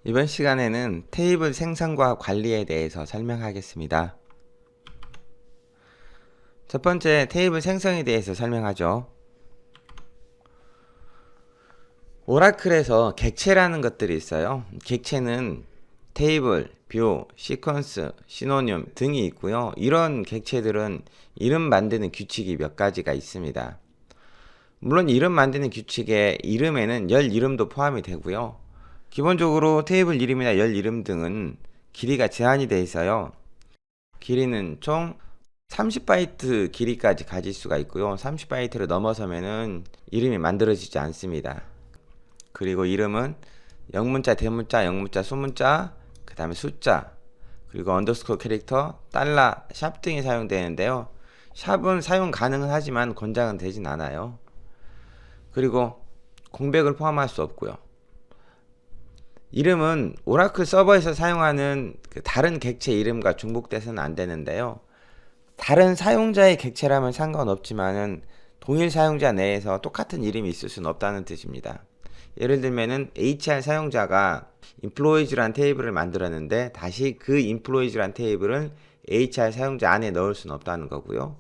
이번 시간에는 테이블 생성과 관리에 대해서 설명하겠습니다. 첫 번째, 테이블 생성에 대해서 설명하죠. 오라클에서 객체라는 것들이 있어요. 객체는 테이블, 뷰, 시퀀스, 시노늄 등이 있고요. 이런 객체들은 이름 만드는 규칙이 몇 가지가 있습니다. 물론 이름 만드는 규칙에 이름에는 열 이름도 포함이 되고요. 기본적으로 테이블 이름이나 열 이름 등은 길이가 제한이 되어 있어요. 길이는 총 30바이트 길이까지 가질 수가 있고요. 30바이트를 넘어서면은 이름이 만들어지지 않습니다. 그리고 이름은 영문자, 대문자, 영문자, 소문자, 그 다음에 숫자, 그리고 언더스코어 캐릭터, 달러, 샵 등이 사용되는데요. 샵은 사용 가능은 하지만 권장은 되진 않아요. 그리고 공백을 포함할 수 없고요. 이름은 오라클 서버에서 사용하는 다른 객체 이름과 중복돼서는 안 되는데요. 다른 사용자의 객체라면 상관없지만은 동일 사용자 내에서 똑같은 이름이 있을 수는 없다는 뜻입니다. 예를 들면은 HR 사용자가 employees란 테이블을 만들었는데 다시 그 employees란 테이블을 HR 사용자 안에 넣을 수는 없다는 거고요.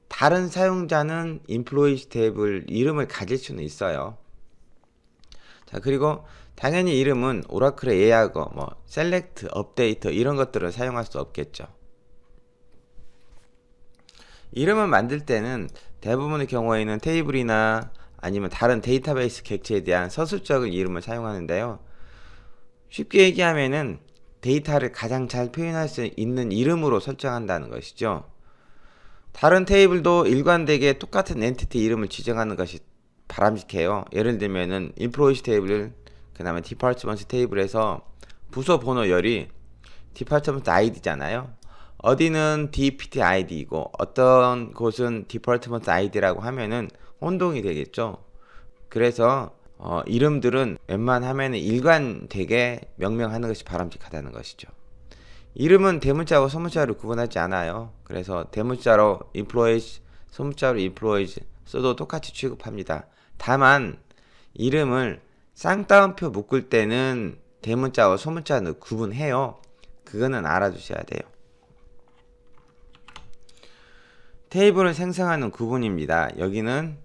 다른 사용자는 employees 테이블 이름을 가질 수는 있어요. 자, 그리고 당연히 이름은 오라클의 예약어, 셀렉트, 업데이터 이런 것들을 사용할 수 없겠죠. 이름을 만들 때는 대부분의 경우에는 테이블이나 아니면 다른 데이터베이스 객체에 대한 서술적인 이름을 사용하는데요. 쉽게 얘기하면은 데이터를 가장 잘 표현할 수 있는 이름으로 설정한다는 것이죠. 다른 테이블도 일관되게 똑같은 엔티티 이름을 지정하는 것이 바람직해요. 예를 들면은 employees 테이블, 그 다음에 department 테이블에서 부서 번호 열이 department id잖아요. 어디는 DPT id이고 어떤 곳은 department id라고 하면은 혼동이 되겠죠. 그래서 이름들은 웬만하면 일관되게 명명하는 것이 바람직하다는 것이죠. 이름은 대문자와 소문자로 구분하지 않아요. 그래서 대문자로 employees, 소문자로 employees 써도 똑같이 취급합니다. 다만 이름을 쌍따옴표 묶을 때는 대문자와 소문자는 구분해요. 그거는 알아두셔야 돼요. 테이블을 생성하는 구분입니다. 여기는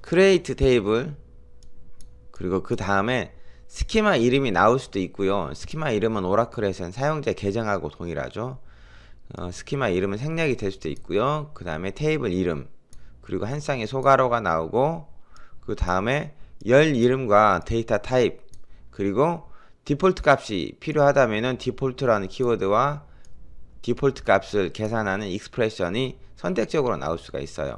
create 테이블, 그리고 그 다음에 스키마 이름이 나올 수도 있고요. 스키마 이름은 오라클에서는 사용자 계정하고 동일하죠. 스키마 이름은 생략이 될 수도 있고요. 그 다음에 테이블 이름, 그리고 한 쌍의 소괄호가 나오고, 그 다음에 열 이름과 데이터 타입, 그리고 디폴트 값이 필요하다면은 디폴트라는 키워드와 디폴트 값을 계산하는 익스프레션이 선택적으로 나올 수가 있어요.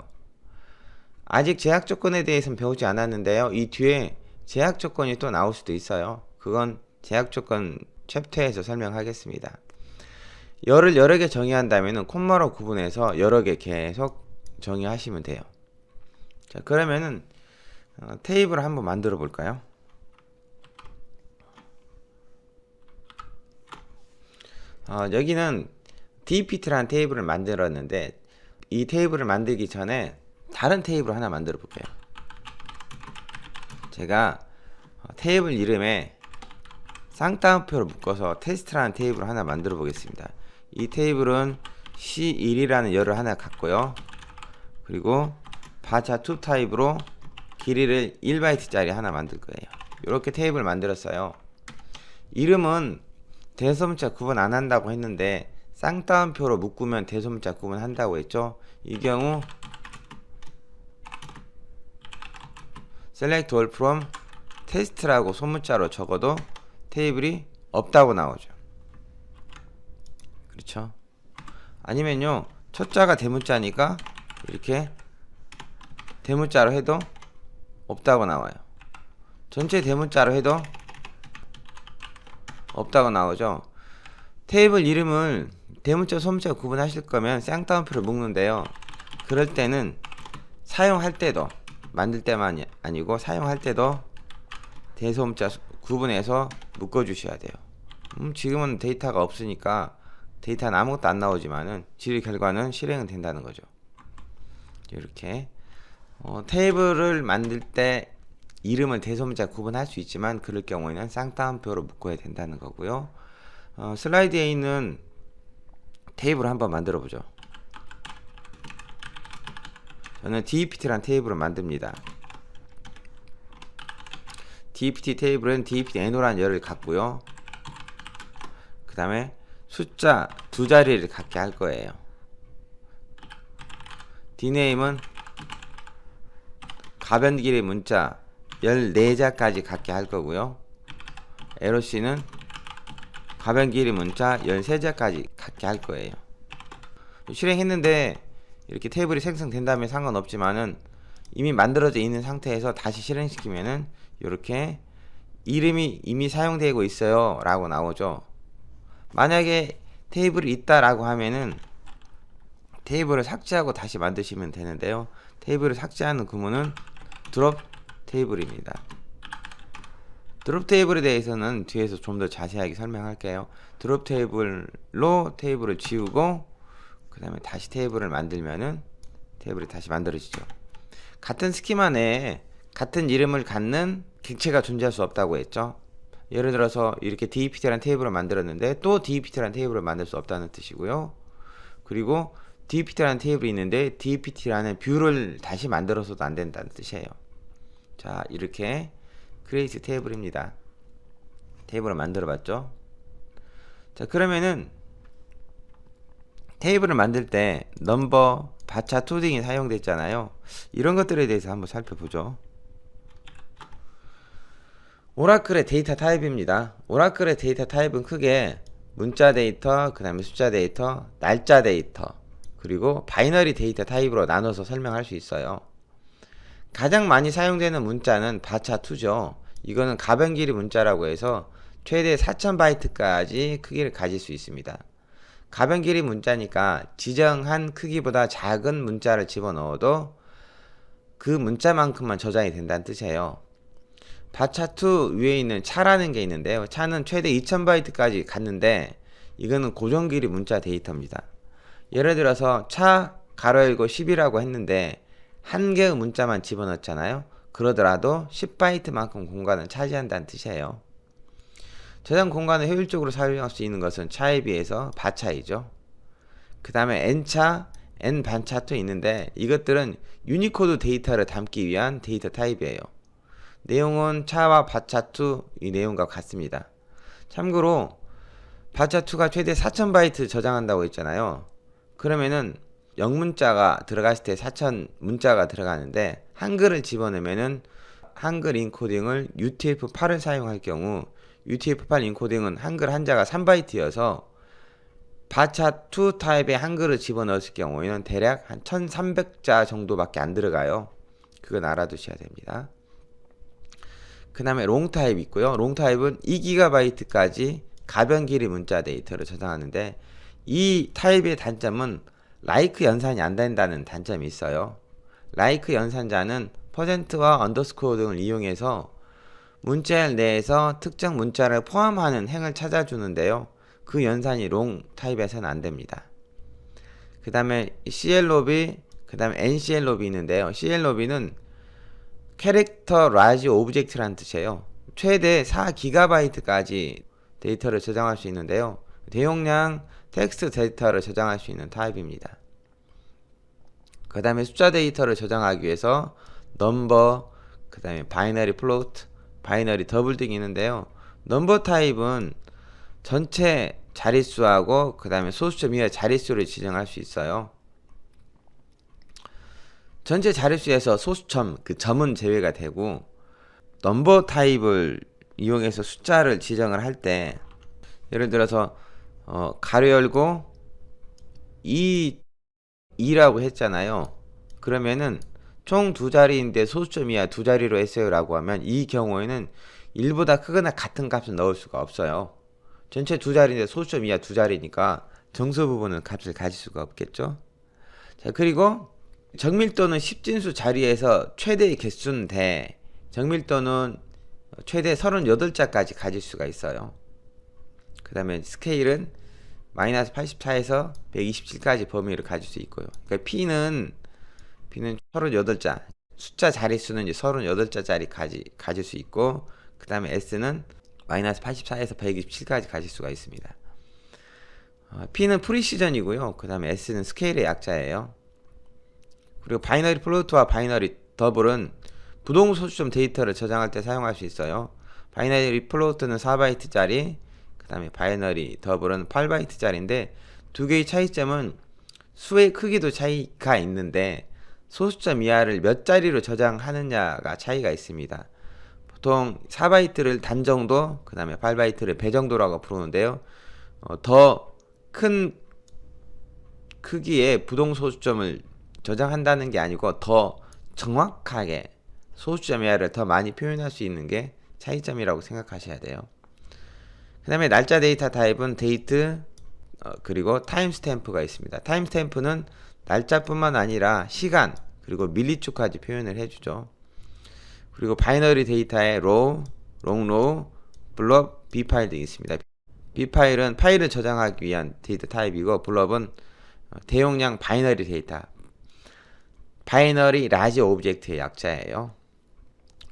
아직 제약 조건에 대해서는 배우지 않았는데요. 이 뒤에 제약 조건이 또 나올 수도 있어요. 그건 제약 조건 챕터에서 설명하겠습니다. 열을 여러 개 정의한다면은 콤마로 구분해서 여러 개 계속 정의하시면 돼요. 자, 그러면은 테이블을 한번 만들어 볼까요? 여기는 dpt라는 테이블을 만들었는데 이 테이블을 만들기 전에 다른 테이블을 하나 만들어 볼게요. 제가 테이블 이름에 쌍따옴표를 묶어서 테스트라는 테이블을 하나 만들어 보겠습니다. 이 테이블은 C1이라는 열을 하나 갖고요. 그리고 바차2 타입으로 길이를 1바이트짜리 하나 만들 거예요. 이렇게 테이블 만들었어요. 이름은 대소문자 구분 안 한다고 했는데 쌍따옴표로 묶으면 대소문자 구분 한다고 했죠. 이 경우 select all from test라고 소문자로 적어도 테이블이 없다고 나오죠. 그렇죠? 아니면요, 첫자가 대문자니까 이렇게 대문자로 해도 없다고 나와요. 전체 대문자로 해도 없다고 나오죠. 테이블 이름을 대문자, 소문자 구분하실 거면 쌍따옴표를 묶는데요. 그럴 때는 사용할 때도, 만들 때만 아니고 사용할 때도 대소문자 구분해서 묶어 주셔야 돼요. 지금은 데이터가 없으니까 데이터는 아무것도 안 나오지만은 질 결과는 실행은 된다는 거죠. 이렇게 테이블을 만들 때 이름을 대소문자 구분할 수 있지만 그럴 경우에는 쌍따옴표로 묶어야 된다는 거고요. 슬라이드에 있는 테이블을 한번 만들어 보죠. 저는 DEPT라는 테이블을 만듭니다. DEPT 테이블은 DEPT NO라는 열을 갖고요. 그 다음에 숫자 두 자리를 갖게 할 거예요. DNAM은 가변 길이 문자 14자까지 갖게 할 거고요. LOC는 가변 길이 문자 13자까지 갖게 할 거예요. 실행했는데 이렇게 테이블이 생성된다면 상관없지만은 이미 만들어져 있는 상태에서 다시 실행시키면은 이렇게 이름이 이미 사용되고 있어요 라고 나오죠. 만약에 테이블이 있다 라고 하면은 테이블을 삭제하고 다시 만드시면 되는데요. 테이블을 삭제하는 구문은 드롭 테이블입니다. 드롭 테이블에 대해서는 뒤에서 좀 더 자세하게 설명할게요. 드롭 테이블로 테이블을 지우고 그 다음에 다시 테이블을 만들면은 테이블이 다시 만들어지죠. 같은 스키마 내에 같은 이름을 갖는 객체가 존재할 수 없다고 했죠. 예를 들어서 이렇게 DEPT라는 테이블을 만들었는데 또 DEPT라는 테이블을 만들 수 없다는 뜻이고요. 그리고 DEPT라는 테이블이 있는데 DEPT라는 뷰를 다시 만들어서도 안 된다는 뜻이에요. 자, 이렇게 크리에이트 테이블입니다. 테이블을 만들어 봤죠. 자, 그러면은 테이블을 만들 때 넘버, 바차, 투 등이 사용됐잖아요. 이런 것들에 대해서 한번 살펴보죠. 오라클의 데이터 타입입니다. 오라클의 데이터 타입은 크게 문자 데이터, 그 다음에 숫자 데이터, 날짜 데이터, 그리고 바이너리 데이터 타입으로 나눠서 설명할 수 있어요. 가장 많이 사용되는 문자는 바차2죠. 이거는 가변 길이 문자라고 해서 최대 4000바이트까지 크기를 가질 수 있습니다. 가변 길이 문자니까 지정한 크기보다 작은 문자를 집어넣어도 그 문자만큼만 저장이 된다는 뜻이에요. 바차2 위에 있는 차라는 게 있는데요. 차는 최대 2000바이트까지 갔는데 이거는 고정 길이 문자 데이터입니다. 예를 들어서 차 가로 열고 10이라고 했는데 한 개의 문자만 집어넣잖아요. 그러더라도 10바이트만큼 공간을 차지한다는 뜻이에요. 저장 공간을 효율적으로 사용할 수 있는 것은 차에 비해서 바차이죠. 그 다음에 n차, n반차도 있는데 이것들은 유니코드 데이터를 담기 위한 데이터 타입이에요. 내용은 차와 바차2 이 내용과 같습니다. 참고로 바차2가 최대 4000바이트 저장한다고 했잖아요. 그러면은 영문자가 들어갔을 때 4000 문자가 들어가는데 한글을 집어넣으면은 한글 인코딩을 UTF-8을 사용할 경우 UTF-8 인코딩은 한글 한자가 3바이트여서 바차2 타입의 한글을 집어넣었을 경우에는 대략 한 1300자 정도밖에 안 들어가요. 그건 알아두셔야 됩니다. 그 다음에 롱 타입 있고요. 롱 타입은 2GB까지 가변 길이 문자 데이터를 저장하는데 이 타입의 단점은 라이크 연산이 안 된다는 단점이 있어요. 라이크 연산자는 퍼센트와 언더스코어 등을 이용해서 문자열 내에서 특정 문자를 포함하는 행을 찾아주는데요. 그 연산이 롱 타입에서는 안 됩니다. 그 다음에 CLOB, 그 다음에 NCLOB 있는데요. CLOB는 캐릭터 라지 오브젝트라는 뜻이에요. 최대 4GB까지 데이터를 저장할 수 있는데요. 대용량 텍스트 데이터를 저장할 수 있는 타입입니다. 그 다음에 숫자 데이터를 저장하기 위해서 넘버, 그 다음에 바이너리 플로트, 바이너리 더블 등이 있는데요. 넘버 타입은 전체 자릿수하고 그 다음에 소수점 이하 자릿수를 지정할 수 있어요. 전체 자릿수에서 소수점, 그 점은 제외가 되고 넘버 타입을 이용해서 숫자를 지정을 할 때 예를 들어서 가로 열고 2라고 했잖아요. 그러면은 총 두 자리인데 소수점 이하 두 자리로 했어요 라고 하면 이 경우에는 1보다 크거나 같은 값을 넣을 수가 없어요. 전체 두 자리인데 소수점 이하 두 자리니까 정수 부분은 값을 가질 수가 없겠죠. 자, 그리고 정밀도는 10진수 자리에서 최대의 개수인데 정밀도는 최대 38자까지 가질 수가 있어요. 그 다음에 스케일은 마이너스 84에서 127까지 범위를 가질 수 있고요. 그러니까 P는 38자, 숫자 자릿수는 이제 38자짜리 가질 수 있고, 그 다음에 S는 마이너스 84에서 127까지 가질 수가 있습니다. P는 프리시전이고요. 그 다음에 S는 스케일의 약자예요. 그리고 바이너리 플로트와 바이너리 더블은 부동소수점 데이터를 저장할 때 사용할 수 있어요. 바이너리 플로트는 4바이트짜리, 그 다음에 바이너리 더블은 8바이트짜리인데 두 개의 차이점은 수의 크기도 차이가 있는데 소수점 이하를 몇 자리로 저장하느냐가 차이가 있습니다. 보통 4바이트를 단정도, 그 다음에 8바이트를 배정도라고 부르는데요. 더 큰 크기의 부동소수점을 저장한다는 게 아니고 더 정확하게 소수점 이하를 더 많이 표현할 수 있는 게 차이점이라고 생각하셔야 돼요. 그 다음에 날짜 데이터 타입은 데이트, 그리고 타임스탬프가 있습니다. 타임스탬프는 날짜뿐만 아니라 시간, 그리고 밀리초까지 표현을 해주죠. 그리고 바이너리 데이터에 row, long-row, blob, b파일 등이 있습니다. b파일은 파일을 저장하기 위한 데이터 타입이고, 블럽은 대용량 바이너리 데이터, 바이너리 라지 오브젝트의 약자예요.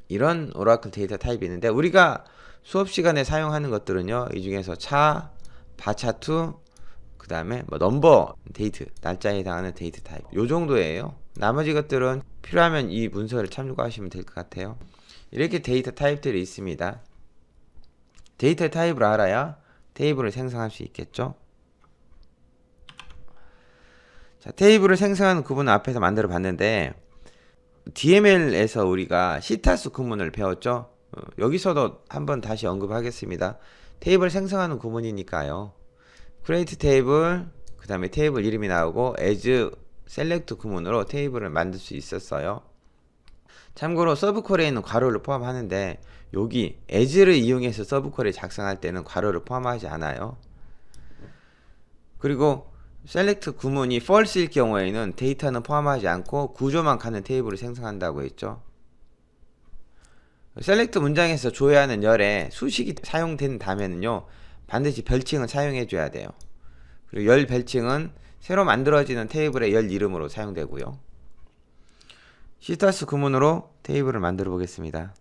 이런 오라클 데이터 타입이 있는데 우리가 수업 시간에 사용하는 것들은요, 이 중에서 차, 바차투, 그 다음에 뭐 넘버 데이트, 날짜에 해당하는 데이트 타입, 요 정도예요. 나머지 것들은 필요하면 이 문서를 참고하시면 될 것 같아요. 이렇게 데이터 타입들이 있습니다. 데이터 타입을 알아야 테이블을 생성할 수 있겠죠. 자, 테이블을 생성하는 구문을 앞에서 만들어 봤는데 DML에서 우리가 시타스 구문을 배웠죠. 여기서도 한번 다시 언급하겠습니다. 테이블 생성하는 구문이니까요. create 테이블, 그 다음에 테이블 이름이 나오고 as select 구문으로 테이블을 만들 수 있었어요. 참고로 서브쿼리에 있는 괄호를 포함하는데 여기 as를 이용해서 서브쿼리 작성할 때는 괄호를 포함하지 않아요. 그리고 select 구문이 false일 경우에는 데이터는 포함하지 않고 구조만 가는 테이블을 생성한다고 했죠. select 문장에서 조회하는 열에 수식이 사용된다면요, 반드시 별칭을 사용해 줘야 돼요. 그리고 열 별칭은 새로 만들어지는 테이블의 열 이름으로 사용되고요. 시타스 구문으로 테이블을 만들어 보겠습니다.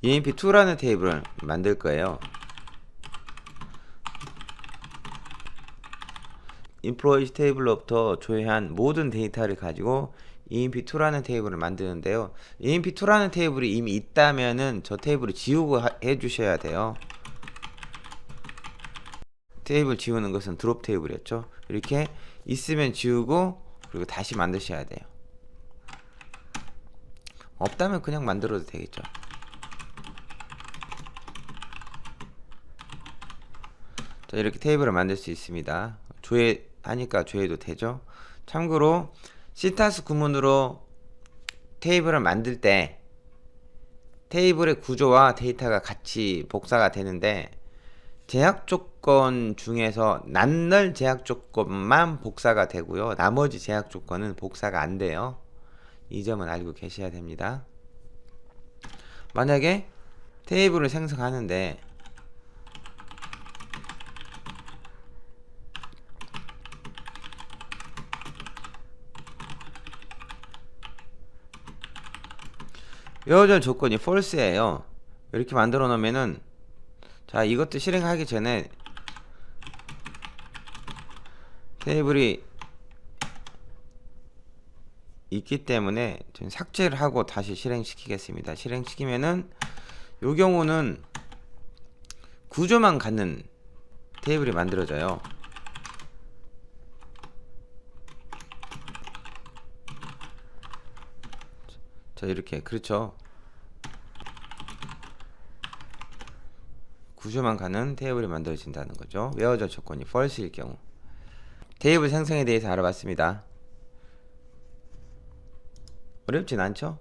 emp2라는 테이블을 만들 거예요. employees 테이블로부터 조회한 모든 데이터를 가지고 emp2라는 테이블을 만드는데요. emp2라는 테이블이 이미 있다면은 저 테이블을 지우고 해 주셔야 돼요. 테이블 지우는 것은 드롭 테이블이었죠. 이렇게 있으면 지우고 그리고 다시 만드셔야 돼요. 없다면 그냥 만들어도 되겠죠. 자, 이렇게 테이블을 만들 수 있습니다. 조회하니까 조회도 되죠. 참고로 시타스 구문으로 테이블을 만들 때 테이블의 구조와 데이터가 같이 복사가 되는데 제약 조건 중에서 난널 제약 조건만 복사가 되고요. 나머지 제약 조건은 복사가 안 돼요. 이 점은 알고 계셔야 됩니다. 만약에 테이블을 생성하는데 외워줄 조건이 false예요. 이렇게 만들어 놓으면은, 자, 이것도 실행하기 전에 테이블이 있기 때문에 저는 삭제를 하고 다시 실행시키겠습니다. 실행시키면은 요 경우는 구조만 갖는 테이블이 만들어져요. 자, 이렇게, 그렇죠. 구조만 가는 테이블이 만들어진다는 거죠. 외워줄 조건이 false일 경우. 테이블 생성에 대해서 알아봤습니다. 어렵진 않죠?